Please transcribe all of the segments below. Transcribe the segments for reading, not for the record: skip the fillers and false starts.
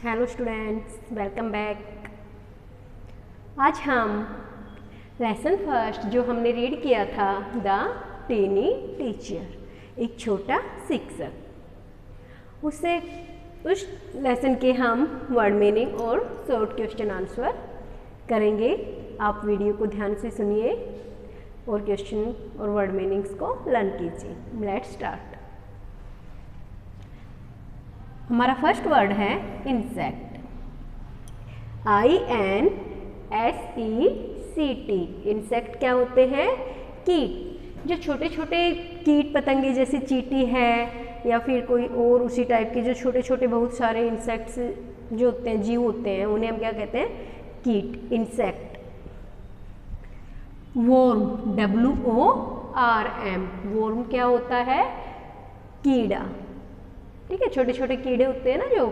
Hello students, welcome back. आज हम lesson first जो हमने रीड किया था द टीनी टीचर, एक छोटा शिक्षक, उससे उस लेसन के हम वर्ड मीनिंग और शॉर्ट क्वेश्चन आंसर करेंगे। आप वीडियो को ध्यान से सुनिए और क्वेश्चन और वर्ड मीनिंग्स को लर्न कीजिए। Let's start. हमारा फर्स्ट वर्ड है इंसेक्ट, INSECT। इंसेक्ट क्या होते हैं? कीट। जो छोटे छोटे कीट पतंगे जैसे चींटी है या फिर कोई और उसी टाइप के जो छोटे छोटे बहुत सारे इंसेक्ट्स जो होते हैं, जीव होते हैं, उन्हें हम क्या कहते हैं? कीट, इंसेक्ट। Warm, WORM। वॉर्म क्या होता है? कीड़ा। ठीक है, छोटे छोटे कीड़े होते हैं ना जो,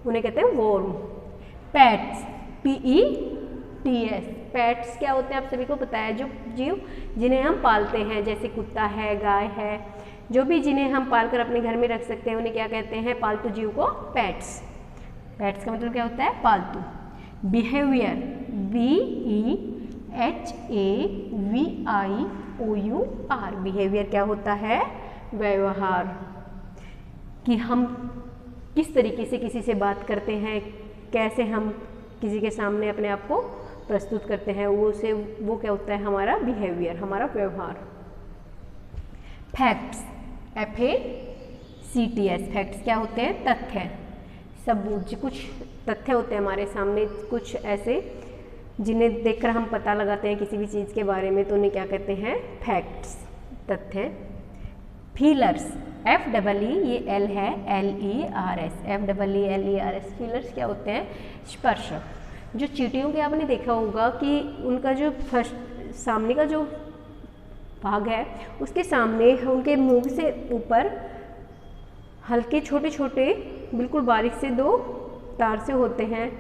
उन्हें कहते हैं वॉर्म। Pets, PETS। पेट्स क्या होते हैं आप सभी को पता है, जो जीव जिन्हें हम पालते हैं, जैसे कुत्ता है, गाय है, जो भी जिन्हें हम पालकर अपने घर में रख सकते हैं उन्हें क्या कहते हैं? पालतू जीव को पेट्स। पेट्स का मतलब क्या होता है? पालतू। Behaviour, BEHAVIOUR। बिहेवियर क्या होता है? व्यवहार, कि हम किस तरीके से किसी से बात करते हैं, कैसे हम किसी के सामने अपने आप को प्रस्तुत करते हैं, वो क्या होता है? हमारा बिहेवियर, हमारा व्यवहार। Facts, FACTS। फैक्ट्स क्या होते हैं? तथ्य, सबूत। कुछ तथ्य होते हैं हमारे सामने, कुछ ऐसे जिन्हें देखकर हम पता लगाते हैं किसी भी चीज़ के बारे में, तो उन्हें क्या कहते हैं? फैक्ट्स, तथ्य। फीलर्स, FEE, ये L है, LERS, FEELERS। फीलर्स क्या होते हैं? स्पर्शक। जो चींटियों के आपने देखा होगा कि उनका जो फर्स्ट सामने का जो भाग है, उसके सामने उनके मुंह से ऊपर हल्के छोटे छोटे बिल्कुल बारीक से 2 तार से होते हैं,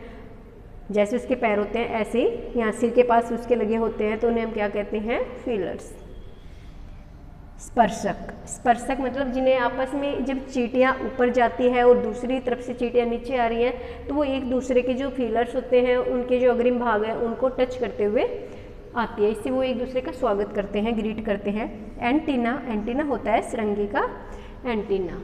जैसे उसके पैर होते हैं ऐसे ही यहाँ सिर के पास उसके लगे होते हैं, तो उन्हें हम क्या कहते हैं? फीलर्स। स्पर्शक, स्पर्शक मतलब जिन्हें आपस में जब चींटियाँ ऊपर जाती है और दूसरी तरफ से चींटियाँ नीचे आ रही हैं, तो वो एक दूसरे के जो फीलर्स होते हैं, उनके जो अग्रिम भाग है उनको टच करते हुए आती है, इससे वो एक दूसरे का स्वागत करते हैं, ग्रीट करते हैं। एंटीना, एंटीना होता है सरंगी का एंटीना।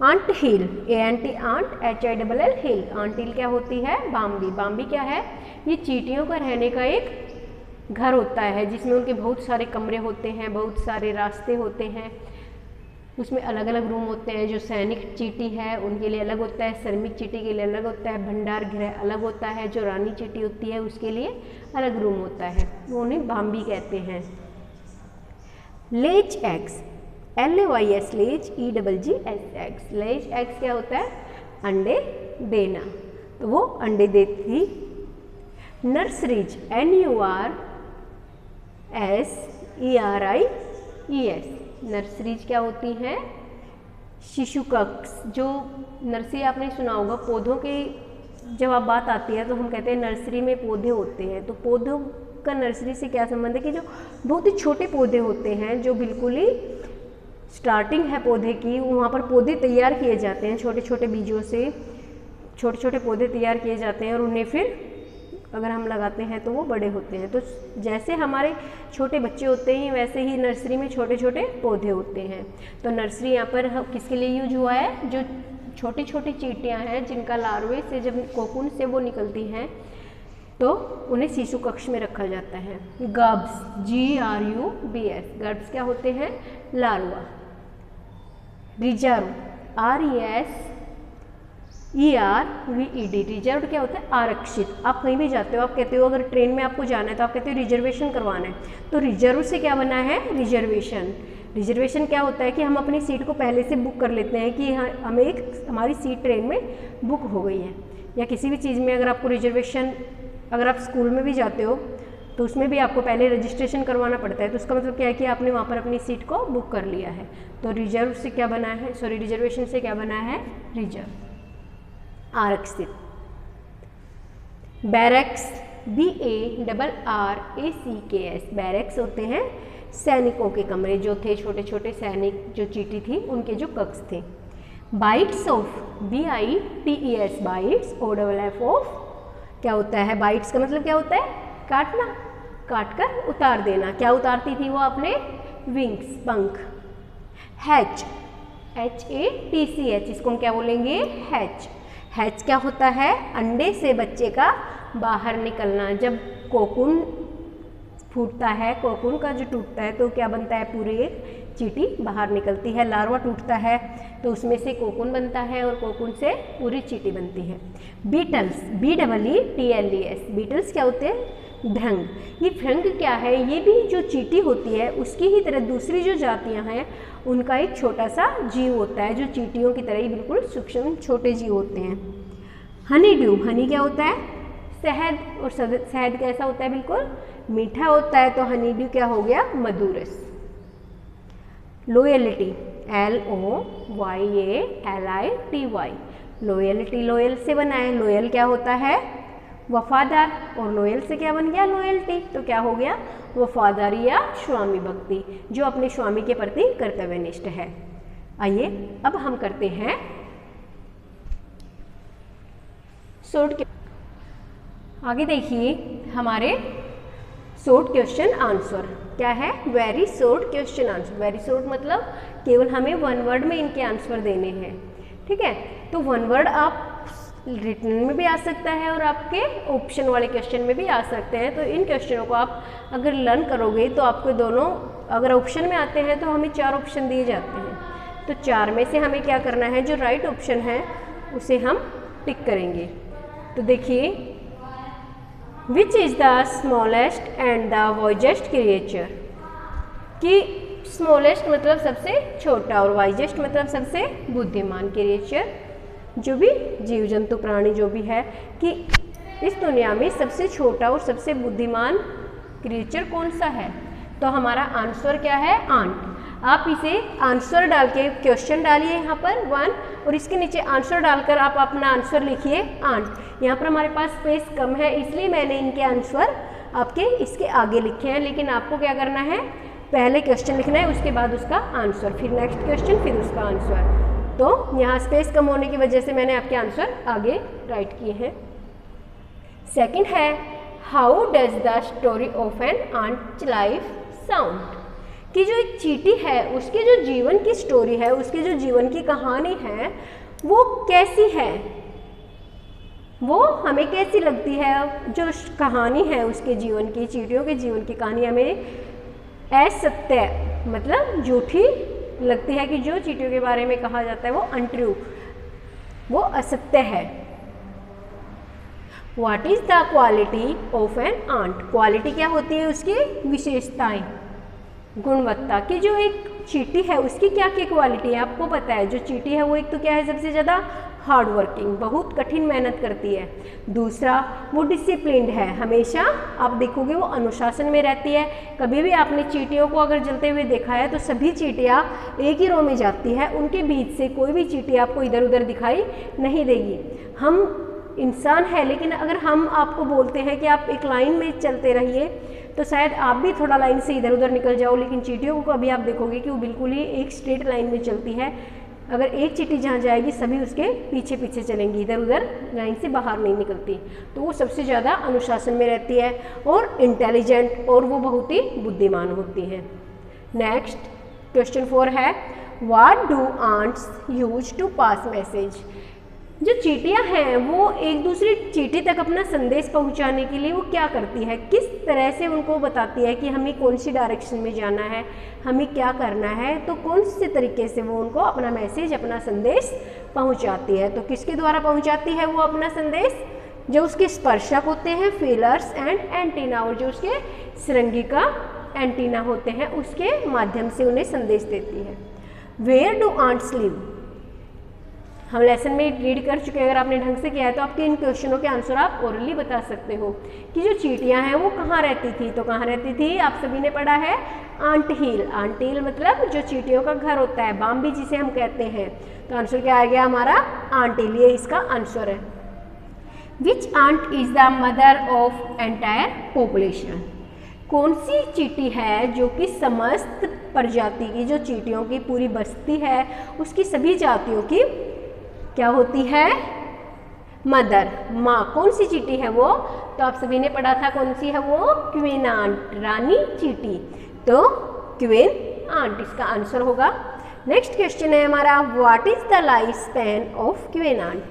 आंट हिल, ANT आंट, HILL हिल। आंट हिल क्या होती है? बाम्बी। बाम्बी क्या है? ये चींटियों का रहने का एक घर होता है, जिसमें उनके बहुत सारे कमरे होते हैं, बहुत सारे रास्ते होते हैं, उसमें अलग अलग रूम होते हैं। जो सैनिक चींटी है उनके लिए अलग होता है, श्रमिक चींटी के लिए अलग होता है, भंडार गृह अलग होता है, जो रानी चींटी होती है उसके लिए अलग रूम होता है, वो उन्हें बाम्बी कहते हैं। लेज एग्स, LAYS, लेज, EGGS। लेज एग्स क्या होता है? अंडे देना, तो वो अंडे देती। Nurseries, NURSERIES। नर्सरीज क्या होती हैं? शिशु कक्ष। जो नर्सरी आपने सुना होगा, पौधों की जब आप बात आती है तो हम कहते हैं नर्सरी में पौधे होते हैं, तो पौधों का नर्सरी से क्या संबंध है? कि जो बहुत ही छोटे पौधे होते हैं, जो बिल्कुल ही स्टार्टिंग है पौधे की, वहाँ पर पौधे तैयार किए जाते हैं, छोटे छोटे बीजों से छोटे छोटे पौधे तैयार किए जाते हैं और उन्हें फिर अगर हम लगाते हैं तो वो बड़े होते हैं। तो जैसे हमारे छोटे बच्चे होते हैं वैसे ही नर्सरी में छोटे छोटे पौधे होते हैं। तो नर्सरी यहाँ पर किसके लिए यूज हुआ है? जो छोटी छोटी चींटियाँ हैं जिनका लार्वे से जब कोकून से वो निकलती हैं तो उन्हें शिशु कक्ष में रखा जाता है। गर्ब्स, GRUBS। गर्ब्स क्या होते हैं? लार्वा। Reserve, RESERVED। रिजर्व क्या होता है? आरक्षित। आप कहीं भी जाते हो, आप कहते हो अगर ट्रेन में आपको जाना है तो आप कहते हो रिजर्वेशन करवाना है, तो रिजर्व से क्या बना है? रिजर्वेशन। रिजर्वेशन क्या होता है? कि हम अपनी सीट को पहले से बुक कर लेते हैं कि हमें हमारी सीट ट्रेन में बुक हो गई है। या किसी भी चीज़ में अगर आपको रिजर्वेशन, अगर आप स्कूल में भी जाते हो तो उसमें भी आपको पहले रजिस्ट्रेशन करवाना पड़ता है, तो उसका मतलब क्या है? कि आपने वहाँ पर अपनी सीट को बुक कर लिया है। तो रिजर्व से क्या बना है? रिजर्वेशन से क्या बना है? रिजर्व, आरक्षित। Barracks, BARRACKS। बैरक्स होते हैं सैनिकों के कमरे, जो थे छोटे छोटे सैनिक, जो चींटी थी उनके जो कक्ष थे। Bytes of, BITES, bytes, OFF of क्या होता है? बाइट्स का मतलब क्या होता है? काटना, काट कर उतार देना। क्या उतारती थी वो अपने? विंग्स, पंख। हैच, HATCH, इसको हम क्या बोलेंगे? हैच। हैच क्या होता है? अंडे से बच्चे का बाहर निकलना। जब कोकून फूटता है, कोकून का जो टूटता है तो क्या बनता है? पूरी एक चींटी बाहर निकलती है। लार्वा टूटता है तो उसमें से कोकून बनता है और कोकून से पूरी चींटी बनती है। बीटल्स, BEETLES, बीटल्स क्या होते हैं? भृंग। ये भृंग क्या है? ये भी जो चींटी होती है उसकी ही तरह दूसरी जो जातियां हैं उनका एक छोटा सा जीव होता है जो चींटियों की तरह ही बिल्कुल सूक्ष्म छोटे जीव होते हैं। हनी ड्यू, हनी क्या होता है? शहद, और शहद कैसा होता है? बिल्कुल मीठा होता है, तो हनी ड्यू क्या हो गया? मधुरस। लॉयल्टी, LOYALITY, लॉयल्टी, लॉयल से बना है। लॉयल क्या होता है? वफादार, और लॉयल से क्या बन गया? लॉयल्टी, तो क्या हो गया? वफादारी या स्वामी भक्ति, जो अपने स्वामी के प्रति कर्तव्यनिष्ठ है। आइए अब हम करते हैं शॉर्ट। आगे देखिए हमारे शॉर्ट क्वेश्चन आंसर क्या है? Very short question answer. Very short मतलब केवल हमें 1 वर्ड में इनके आंसर देने हैं, ठीक है? तो 1 वर्ड आप रिटन में भी आ सकता है और आपके ऑप्शन वाले क्वेश्चन में भी आ सकते हैं। तो इन क्वेश्चनों को आप अगर लर्न करोगे तो आपको दोनों, अगर ऑप्शन में आते हैं तो हमें 4 ऑप्शन दिए जाते हैं, तो 4 में से हमें क्या करना है? जो राइट ऑप्शन है उसे हम टिक करेंगे। तो देखिए, which is the smallest and the wisest creature, कि स्मॉलेस्ट मतलब सबसे छोटा और वाइजेस्ट मतलब सबसे बुद्धिमान क्रिएचर, जो भी जीव जंतु प्राणी जो भी है, कि इस दुनिया में सबसे छोटा और सबसे बुद्धिमान क्रिएचर कौन सा है? तो हमारा आंसर क्या है? आंट। आप इसे आंसर डाल के क्वेश्चन डालिए यहाँ पर 1 और इसके नीचे आंसर डालकर आप अपना आंसर लिखिए आंट। यहाँ पर हमारे पास स्पेस कम है इसलिए मैंने इनके आंसर आपके इसके आगे लिखे हैं, लेकिन आपको क्या करना है? पहले क्वेश्चन लिखना है, उसके बाद उसका आंसर, फिर नेक्स्ट क्वेश्चन, फिर उसका आंसर। तो यहाँ स्पेस कम होने की वजह से मैंने आपके आंसर आगे राइट किए हैं। सेकंड है, how does the story of an ant life sound, कि जो एक चींटी है उसके जो जीवन की स्टोरी है, उसके जो जीवन की कहानी है वो कैसी है, वो हमें कैसी लगती है? जो कहानी है उसके जीवन की, चींटियों के जीवन की कहानी हमें असत्य मतलब झूठी लगती है, कि जो चींटियों के बारे में कहा जाता है वो अनट्रू, वो असत्य है। What is the quality of an ant, quality क्या होती है? उसकी विशेषताएं, गुणवत्ता, की जो एक चींटी है उसकी क्या क्या क्वालिटी है? आपको पता है जो चींटी है वो एक तो क्या है? सबसे ज़्यादा हार्ड वर्किंग, बहुत कठिन मेहनत करती है। दूसरा, वो डिसिप्लिन्ड है, हमेशा आप देखोगे वो अनुशासन में रहती है। कभी भी आपने चींटियों को अगर जलते हुए देखा है तो सभी चींटियाँ एक ही रो में जाती है, उनके बीच से कोई भी चींटी आपको इधर उधर दिखाई नहीं देगी। हम इंसान है लेकिन अगर हम आपको बोलते हैं कि आप एक लाइन में चलते रहिए तो शायद आप भी थोड़ा लाइन से इधर उधर निकल जाओ, लेकिन चींटियों को कभी आप देखोगे कि वो बिल्कुल ही एक स्ट्रेट लाइन में चलती है। अगर एक चींटी जहाँ जाएगी सभी उसके पीछे पीछे चलेंगी, इधर उधर लाइन से बाहर नहीं निकलती। तो वो सबसे ज़्यादा अनुशासन में रहती है और इंटेलिजेंट, और वो बहुत ही बुद्धिमान होती है। नेक्स्ट क्वेश्चन 4 है, what do ants use to pass message, जो चींटियां हैं वो एक दूसरी चींटी तक अपना संदेश पहुंचाने के लिए वो क्या करती है? किस तरह से उनको बताती है कि हमें कौन सी डायरेक्शन में जाना है, हमें क्या करना है, तो कौन से तरीके से वो उनको अपना मैसेज, अपना संदेश पहुंचाती है? तो किसके द्वारा पहुंचाती है वो अपना संदेश? जो उसके स्पर्शक होते हैं, फीलर्स एंड एंटीना, और जो उसके श्रृंगिका एंटीना होते हैं उसके माध्यम से उन्हें संदेश देती है। वेयर डू आंट्स लिव, हम लेसन में रीड कर चुके हैं, अगर आपने ढंग से किया है तो आपके इन क्वेश्चनों के आंसर आप ओरली बता सकते हो कि जो चींटियां हैं वो कहाँ रहती थी। तो कहाँ रहती थी? आप सभी ने पढ़ा है आंट हिल। आंट हिल मतलब जो चींटियों का घर होता है, बाम्बी जिसे हम कहते हैं। तो आंसर क्या आ गया हमारा? आंट हिल, ये इसका आंसर है। Which ant is the mother of entire population, कौन सी चींटी है जो कि समस्त प्रजाति की, जो चींटियों की पूरी बस्ती है उसकी सभी जातियों की क्या होती है? मदर, माँ। कौन सी चींटी है वो? तो आप सभी ने पढ़ा था, कौन सी है वो? क्वीन आंट, रानी चींटी। तो क्वीन आंट इसका आंसर होगा। नेक्स्ट क्वेश्चन है हमारा, what is the life span of queen ant?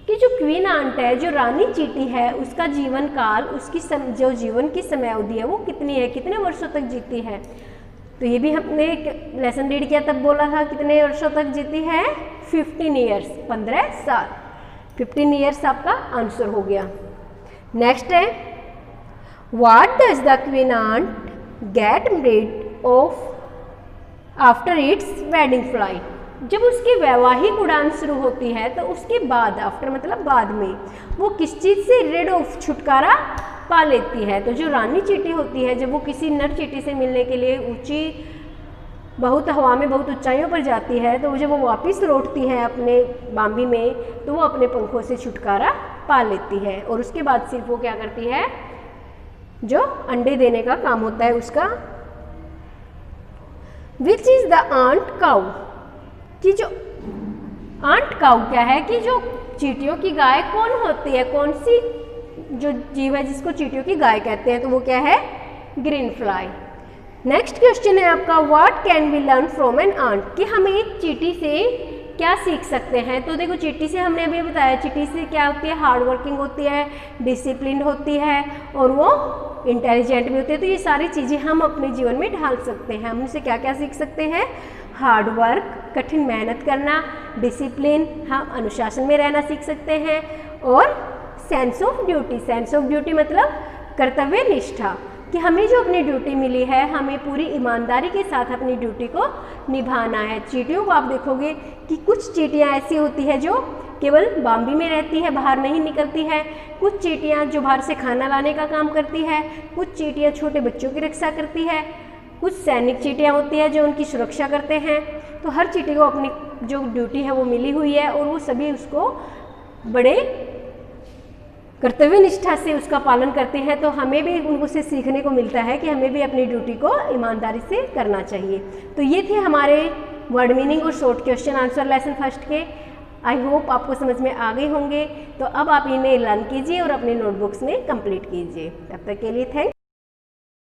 कि जो क्वीन आंट है, जो रानी चींटी है, उसका जीवन काल, उसकी जो जीवन की समय अवधि है वो कितनी है, कितने वर्षों तक जीती है? तो ये भी हमने एक लेसन रीड किया, तब बोला था कितने वर्षों तक जीती है? 15 ईयर्स, 15 साल। 15 ईयर्स आपका आंसर हो गया। नेक्स्ट है, what does the queen ant get made of after its wedding flight? जब उसकी वैवाहिक उड़ान शुरू होती है तो उसके बाद, आफ्टर मतलब बाद में, वो किस चीज़ से रेड ऑफ, छुटकारा पा लेती है? तो जो रानी चींटी होती है, जब वो किसी नर चींटी से मिलने के लिए ऊंची, बहुत हवा में, बहुत ऊंचाइयों पर जाती है, तो जब वो वापस लौटती है अपने बाम्बी में, तो वो अपने पंखों से छुटकारा पा लेती है। और उसके बाद सिर्फ वो क्या करती है? जो अंडे देने का काम होता है उसका। Which is the ant cow? कि जो आंट काउ क्या है? कि जो चींटियों की गाय कौन होती है? कौन सी जो जीव है जिसको चींटियों की गाय कहते हैं? तो वो क्या है? Green fly. नेक्स्ट क्वेश्चन है आपका, what can we learn from an ant? कि हम एक चींटी से क्या सीख सकते हैं? तो देखो, चींटी से हमने अभी बताया, चींटी से क्या होती है? हार्ड वर्किंग होती है, डिसिप्लिन होती है, और वो इंटेलिजेंट भी होती है। तो ये सारी चीज़ें हम अपने जीवन में ढाल सकते हैं। हम उनसे क्या क्या सीख सकते हैं? हार्ड वर्क, कठिन मेहनत करना, डिसिप्लिन, हम अनुशासन में रहना सीख सकते हैं, और sense of duty. Sense of duty मतलब कर्तव्य निष्ठा, कि हमें जो अपनी ड्यूटी मिली है, हमें पूरी ईमानदारी के साथ अपनी ड्यूटी को निभाना है। चींटियों को आप देखोगे कि कुछ चींटियाँ ऐसी होती है जो केवल बाम्बी में रहती है, बाहर नहीं निकलती है। कुछ चींटियाँ जो बाहर से खाना लाने का काम करती है, कुछ चींटियाँ छोटे बच्चों की रक्षा करती है, कुछ सैनिक चींटियाँ होती है जो उनकी सुरक्षा करते हैं। तो हर चींटी को अपनी जो ड्यूटी है वो मिली हुई है, और वो सभी उसको बड़े कर्तव्य निष्ठा से उसका पालन करते हैं। तो हमें भी उनसे सीखने को मिलता है कि हमें भी अपनी ड्यूटी को ईमानदारी से करना चाहिए। तो ये थे हमारे वर्ड मीनिंग और short question answer lesson first के। आई होप आपको समझ में आ गए होंगे। तो अब आप इन्हें लर्न कीजिए और अपने नोटबुक्स में कंप्लीट कीजिए। तब तक के लिए थैंक्स।